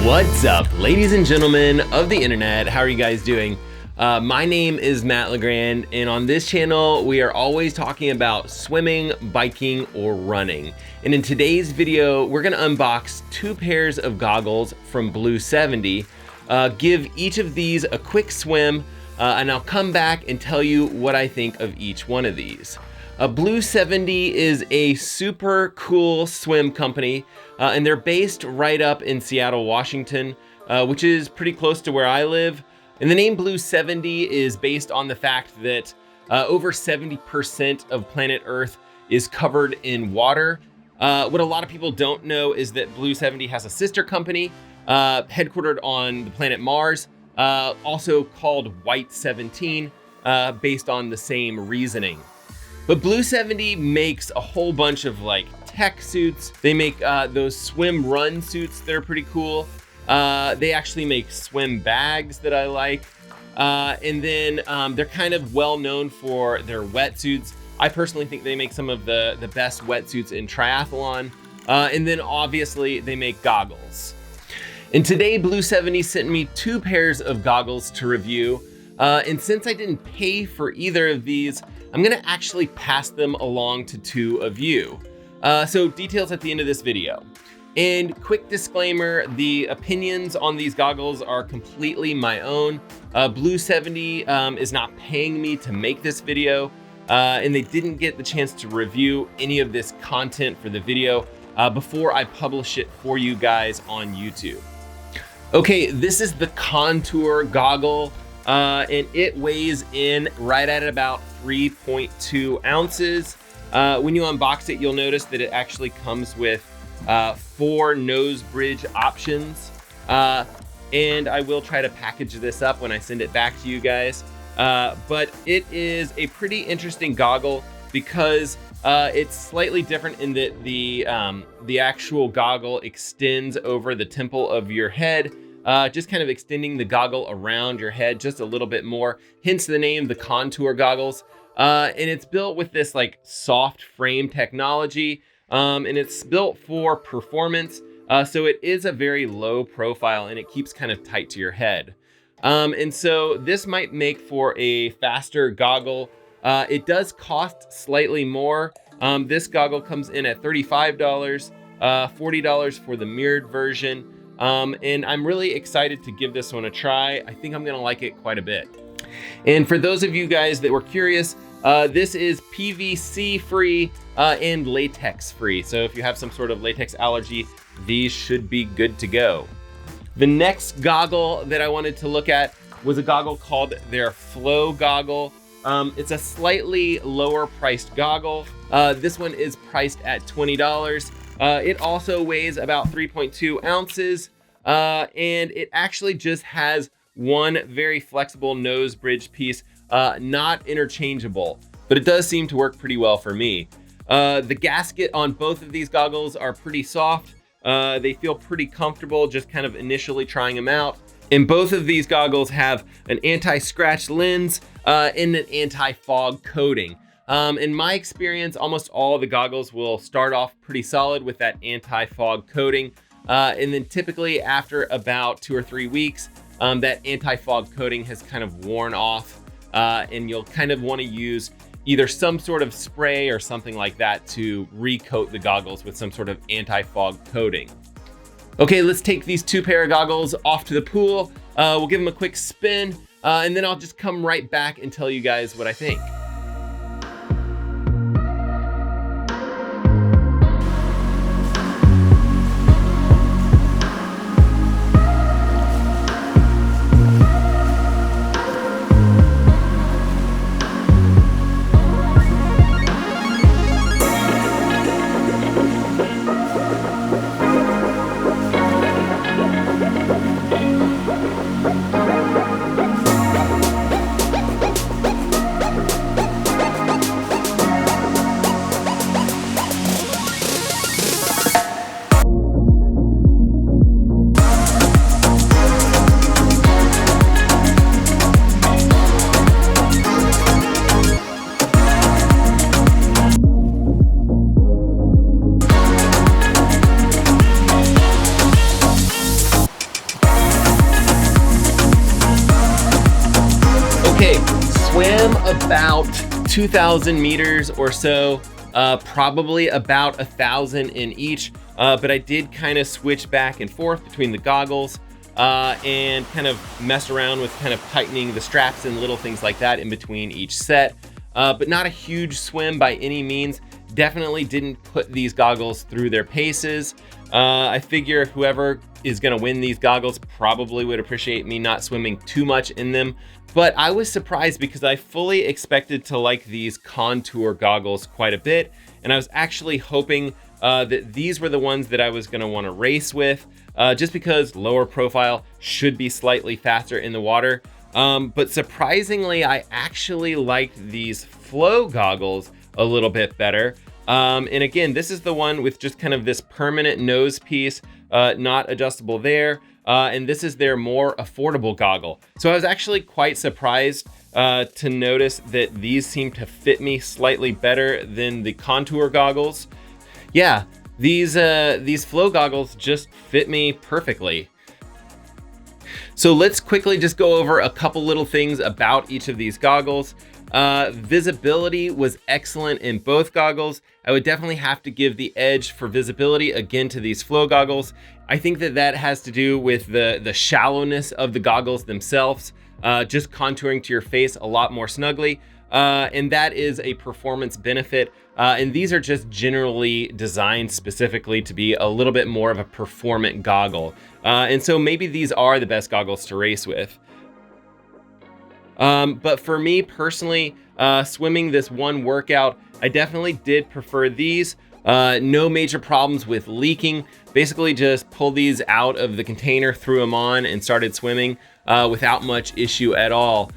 What's up, ladies and gentlemen of the internet? How are you guys doing? My name is Matt LeGrand, and on this channel, we are always talking about swimming, biking, or running. And in today's video, we're gonna unbox 2 pairs of goggles from Blueseventy, give each of these a quick swim, and I'll come back and tell you what I think of each one of these. Blueseventy is a super cool swim company, and they're based right up in Seattle, Washington, which is pretty close to where I live. And the name Blueseventy is based on the fact that over 70% of planet Earth is covered in water. What a lot of people don't know is that Blueseventy has a sister company headquartered on the planet Mars, also called White 17, based on the same reasoning. But Blueseventy makes a whole bunch of like tech suits. They make those swim run suits that are pretty cool. They actually make swim bags that I like. And then they're kind of well known for their wetsuits. I personally think they make some of the best wetsuits in triathlon. And then obviously they make goggles. And today Blueseventy sent me 2 pairs of goggles to review. And since I didn't pay for either of these, I'm gonna actually pass them along to 2 of you. So details at the end of this video. And quick disclaimer, the opinions on these goggles are completely my own. Blueseventy is not paying me to make this video, and they didn't get the chance to review any of this content for the video before I publish it for you guys on YouTube. Okay, this is the Contour Goggle, and it weighs in right at about 3.2 ounces. When you unbox it, you'll notice that it actually comes with 4 nose bridge options. And I will try to package this up when I send it back to you guys. But it is a pretty interesting goggle because it's slightly different in that the actual goggle extends over the temple of your head, just kind of extending the goggle around your head just a little bit more, hence the name, the Contour goggles. And it's built with this like soft frame technology, and it's built for performance. So it is a very low profile and it keeps kind of tight to your head. And so this might make for a faster goggle. It does cost slightly more. This goggle comes in at $35, $40 for the mirrored version. And I'm really excited to give this one a try. I think I'm gonna like it quite a bit. And for those of you guys that were curious, this is PVC free and latex free. So if you have some sort of latex allergy, these should be good to go. The next goggle that I wanted to look at was a goggle called their Flow goggle. It's a slightly lower priced goggle. This one is priced at $20. It also weighs about 3.2 ounces. And it actually just has one very flexible nose bridge piece, not interchangeable, but it does seem to work pretty well for me. The gasket on both of these goggles are pretty soft. They feel pretty comfortable just kind of initially trying them out. And both of these goggles have an anti-scratch lens and an anti-fog coating. In my experience, almost all of the goggles will start off pretty solid with that anti-fog coating. And then typically after about 2 or 3 weeks, that anti-fog coating has kind of worn off, and you'll kind of want to use either some sort of spray or something like that to recoat the goggles with some sort of anti-fog coating. Okay, let's take these 2 pair of goggles off to the pool. We'll give them a quick spin, and then I'll just come right back and tell you guys what I think. Okay, swim about 2,000 meters or so, probably about 1,000 in each, but I did kind of switch back and forth between the goggles and kind of mess around with kind of tightening the straps and little things like that in between each set, but not a huge swim by any means. Definitely didn't put these goggles through their paces. I figure whoever is gonna win these goggles probably would appreciate me not swimming too much in them. But I was surprised because I fully expected to like these Contour goggles quite a bit. And I was actually hoping that these were the ones that I was gonna wanna race with, just because lower profile should be slightly faster in the water. But surprisingly, I actually liked these Flow goggles a little bit better. And again, this is the one with just kind of this permanent nose piece, not adjustable there. And this is their more affordable goggle. So I was actually quite surprised to notice that these seem to fit me slightly better than the Contour goggles. Yeah, these Flow goggles just fit me perfectly. So let's quickly just go over a couple little things about each of these goggles. Visibility was excellent in both goggles. I would definitely have to give the edge for visibility again to these Flow goggles. I think that has to do with the shallowness of the goggles themselves, just contouring to your face a lot more snugly. And that is a performance benefit. And these are just generally designed specifically to be a little bit more of a performant goggle. And so maybe these are the best goggles to race with. But for me personally, swimming this one workout, I definitely did prefer these. No major problems with leaking. Basically just pulled these out of the container, threw them on and started swimming without much issue at all.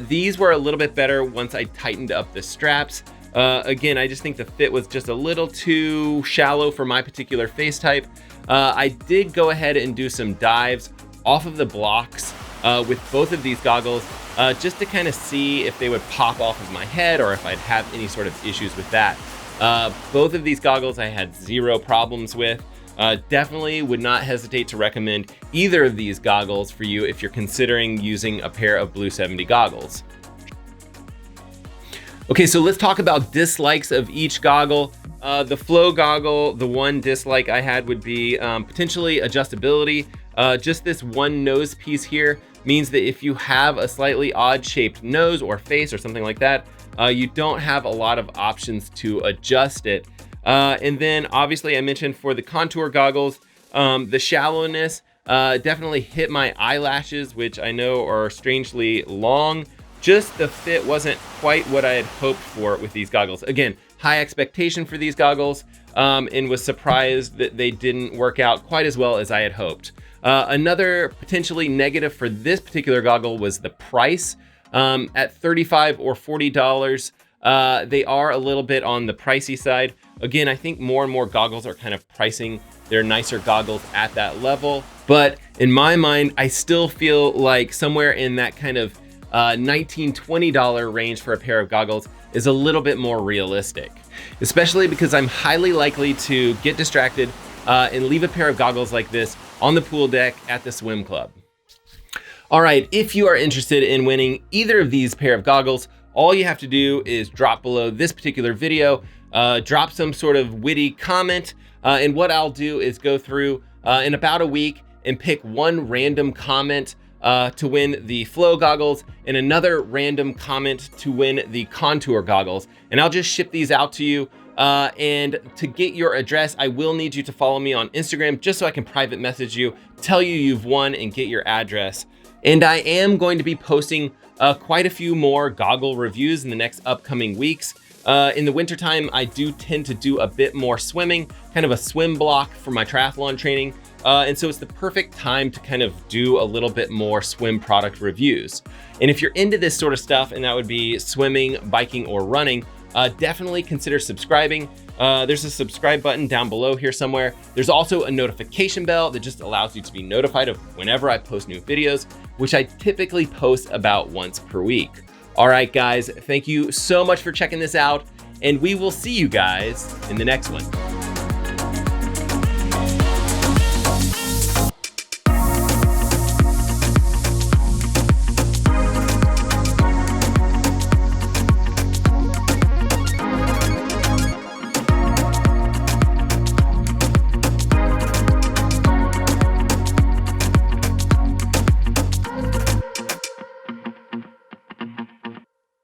These were a little bit better once I tightened up the straps. Again, I just think the fit was just a little too shallow for my particular face type. I did go ahead and do some dives off of the blocks with both of these goggles, just to kind of see if they would pop off of my head or if I'd have any sort of issues with that. Both of these goggles I had zero problems with. Definitely would not hesitate to recommend either of these goggles for you if you're considering using a pair of Blueseventy goggles. Okay, so let's talk about dislikes of each goggle. The Flow goggle, the one dislike I had would be potentially adjustability. Just this one nose piece here means that if you have a slightly odd shaped nose or face or something like that, you don't have a lot of options to adjust it. And then obviously I mentioned for the Contour goggles, the shallowness definitely hit my eyelashes, which I know are strangely long. Just the fit wasn't quite what I had hoped for with these goggles. Again, high expectation for these goggles, and was surprised that they didn't work out quite as well as I had hoped. Another potentially negative for this particular goggle was the price. At $35 or $40, they are a little bit on the pricey side. Again, I think more and more goggles are kind of pricing their nicer goggles at that level. But in my mind, I still feel like somewhere in that kind of $19, $20 range for a pair of goggles is a little bit more realistic, especially because I'm highly likely to get distracted and leave a pair of goggles like this on the pool deck at the swim club. All right, if you are interested in winning either of these pair of goggles, all you have to do is drop below this particular video, drop some sort of witty comment, and what I'll do is go through in about a week and pick one random comment to win the Flow goggles and another random comment to win the Contour goggles. And I'll just ship these out to you. And to get your address, I will need you to follow me on Instagram just so I can private message you, tell you you've won and get your address. And I am going to be posting quite a few more goggle reviews in the next upcoming weeks. In the wintertime, I do tend to do a bit more swimming, kind of a swim block for my triathlon training. And so it's the perfect time to kind of do a little bit more swim product reviews. And if you're into this sort of stuff, and that would be swimming, biking, or running, definitely consider subscribing. There's a subscribe button down below here somewhere. There's also a notification bell that just allows you to be notified of whenever I post new videos, which I typically post about once per week. All right, guys, thank you so much for checking this out, and we will see you guys in the next one.